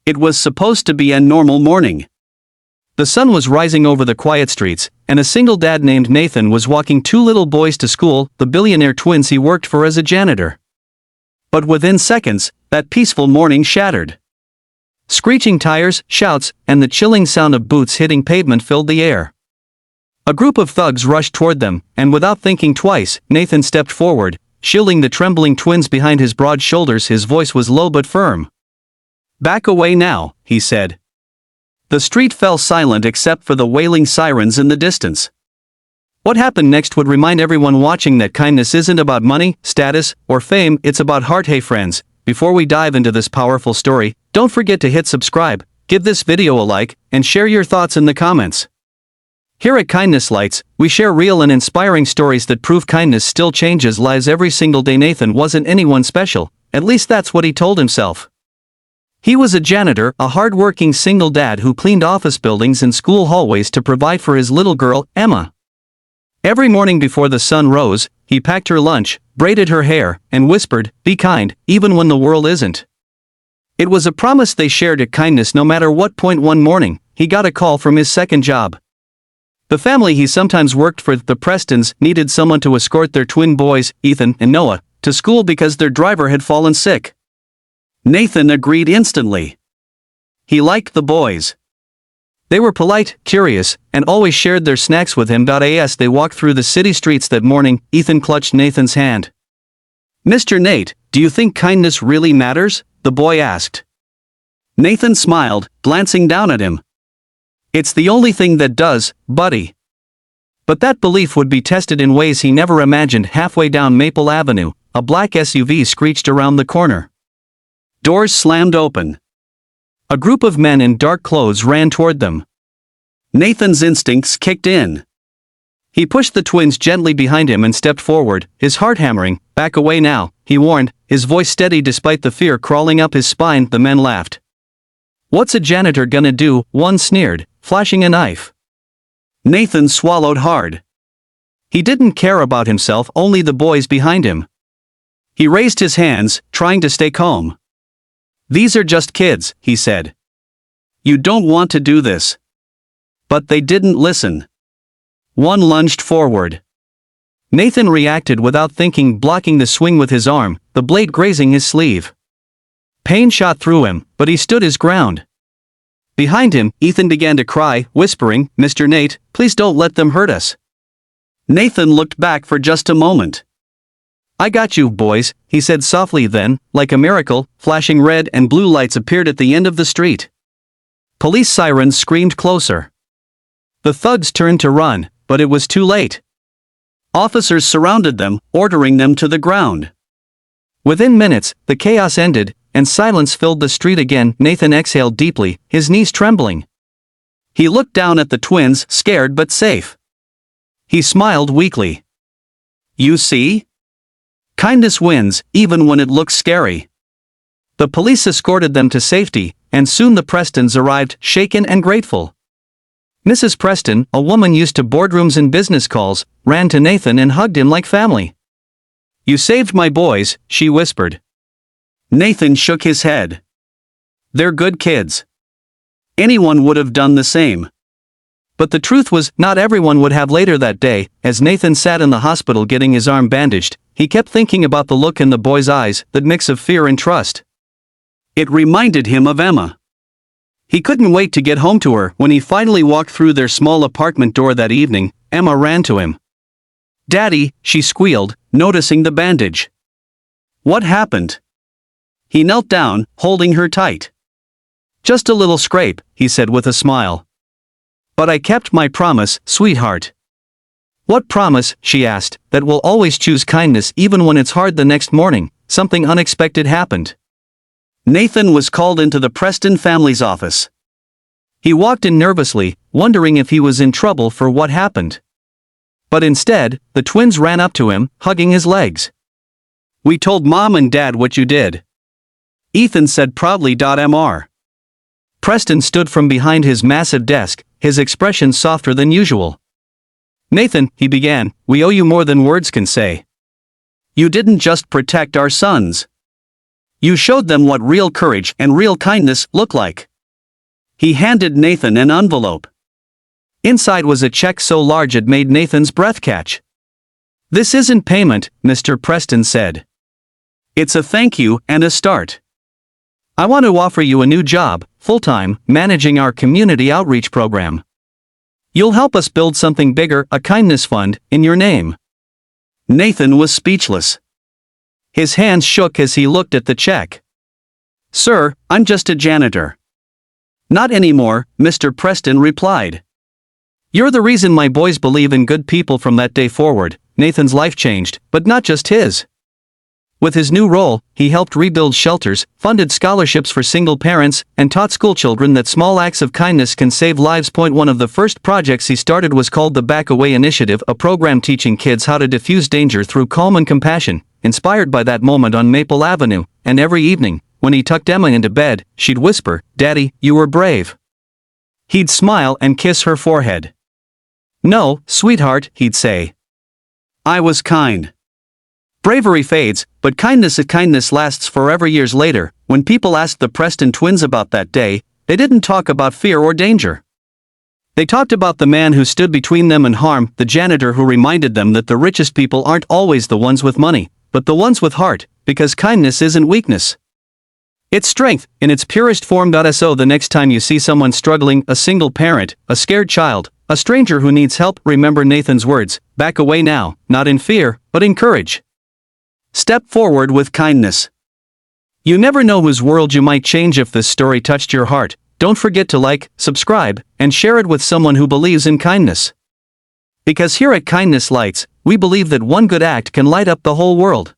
It was supposed to be a normal morning. The sun was rising over the quiet streets, and a single dad named Nathan was walking two little boys to school, the billionaire twins he worked for as a janitor. But within seconds, that peaceful morning shattered. Screeching tires, shouts, and the chilling sound of boots hitting pavement filled the air. A group of thugs rushed toward them, and without thinking twice, Nathan stepped forward, shielding the trembling twins behind his broad shoulders. His voice was low but firm. "Back away now," he said. The street fell silent except for the wailing sirens in the distance. What happened next would remind everyone watching that kindness isn't about money, status, or fame, it's about heart. Hey friends, before we dive into this powerful story, don't forget to hit subscribe, give this video a like, and share your thoughts in the comments. Here at Kindness Lights, we share real and inspiring stories that prove kindness still changes lives every single day. Nathan wasn't anyone special, at least that's what he told himself. He was a janitor, a hard-working single dad who cleaned office buildings and school hallways to provide for his little girl, Emma. Every morning before the sun rose, he packed her lunch, braided her hair, and whispered, "Be kind, even when the world isn't." It was a promise they shared at Kindness no matter what point. One morning, he got a call from his second job. The family he sometimes worked for, the Prestons, needed someone to escort their twin boys, Ethan and Noah, to school because their driver had fallen sick. Nathan agreed instantly. He liked the boys. They were polite, curious, and always shared their snacks with him. As they walked through the city streets that morning, Ethan clutched Nathan's hand. "Mr. Nate, do you think kindness really matters?" the boy asked. Nathan smiled, glancing down at him. "It's the only thing that does, buddy." But that belief would be tested in ways he never imagined. Halfway down Maple Avenue, a black SUV screeched around the corner. Doors slammed open. A group of men in dark clothes ran toward them. Nathan's instincts kicked in. He pushed the twins gently behind him and stepped forward, his heart hammering. "Back away now," he warned, his voice steady despite the fear crawling up his spine. The men laughed. "What's a janitor gonna do?" one sneered, flashing a knife. Nathan swallowed hard. He didn't care about himself, only the boys behind him. He raised his hands, trying to stay calm. "These are just kids," he said. "You don't want to do this." But they didn't listen. One lunged forward. Nathan reacted without thinking, blocking the swing with his arm, the blade grazing his sleeve. Pain shot through him, but he stood his ground. Behind him, Ethan began to cry, whispering, "Mr. Nate, please don't let them hurt us." Nathan looked back for just a moment. "I got you, boys," he said softly. Then, like a miracle, flashing red and blue lights appeared at the end of the street. Police sirens screamed closer. The thugs turned to run, but it was too late. Officers surrounded them, ordering them to the ground. Within minutes, the chaos ended, and silence filled the street again. Nathan exhaled deeply, his knees trembling. He looked down at the twins, scared but safe. He smiled weakly. "You see? Kindness wins, even when it looks scary." The police escorted them to safety, and soon the Prestons arrived, shaken and grateful. Mrs. Preston, a woman used to boardrooms and business calls, ran to Nathan and hugged him like family. "You saved my boys," she whispered. Nathan shook his head. "They're good kids. Anyone would have done the same." But the truth was, not everyone would have. Later that day, as Nathan sat in the hospital getting his arm bandaged, he kept thinking about the look in the boy's eyes, that mix of fear and trust. It reminded him of Emma. He couldn't wait to get home to her. When he finally walked through their small apartment door that evening, Emma ran to him. "Daddy," she squealed, noticing the bandage. "What happened?" He knelt down, holding her tight. "Just a little scrape," he said with a smile. "But I kept my promise, sweetheart." "What promise?" she asked. "That we'll always choose kindness even when it's hard." The next morning, something unexpected happened. Nathan was called into the Preston family's office. He walked in nervously, wondering if he was in trouble for what happened. But instead, the twins ran up to him, hugging his legs. "We told Mom and Dad what you did," Ethan said proudly. Mr. Preston stood from behind his massive desk, his expression softer than usual. "Nathan," he began, "we owe you more than words can say. You didn't just protect our sons. You showed them what real courage and real kindness look like. He handed Nathan an envelope. Inside was a check so large it made Nathan's breath catch. "This isn't payment," Mr. Preston said. "It's a thank you and a start. I want to offer you a new job, full-time, managing our community outreach program. You'll help us build something bigger, a kindness fund, in your name." Nathan was speechless. His hands shook as he looked at the check. "Sir, I'm just a janitor." "Not anymore," Mr. Preston replied. "You're the reason my boys believe in good people." From that day forward, Nathan's life changed, but not just his. With his new role, he helped rebuild shelters, funded scholarships for single parents, and taught schoolchildren that small acts of kindness can save lives. One of the first projects he started was called the Back Away Initiative, a program teaching kids how to diffuse danger through calm and compassion, inspired by that moment on Maple Avenue. And every evening, when he tucked Emma into bed, she'd whisper, "Daddy, you were brave." He'd smile and kiss her forehead. "No, sweetheart," he'd say. "I was kind." Bravery fades, but kindness lasts forever. Years later, when people asked the Preston twins about that day, they didn't talk about fear or danger. They talked about the man who stood between them and harm, the janitor who reminded them that the richest people aren't always the ones with money, but the ones with heart, because kindness isn't weakness. It's strength, in its purest form. So the next time you see someone struggling, a single parent, a scared child, a stranger who needs help, remember Nathan's words: back away now, not in fear, but in courage. Step forward with kindness. You never know whose world you might change. If this story touched your heart, don't forget to like, subscribe, and share it with someone who believes in kindness. Because here at Kindness Lights, we believe that one good act can light up the whole world.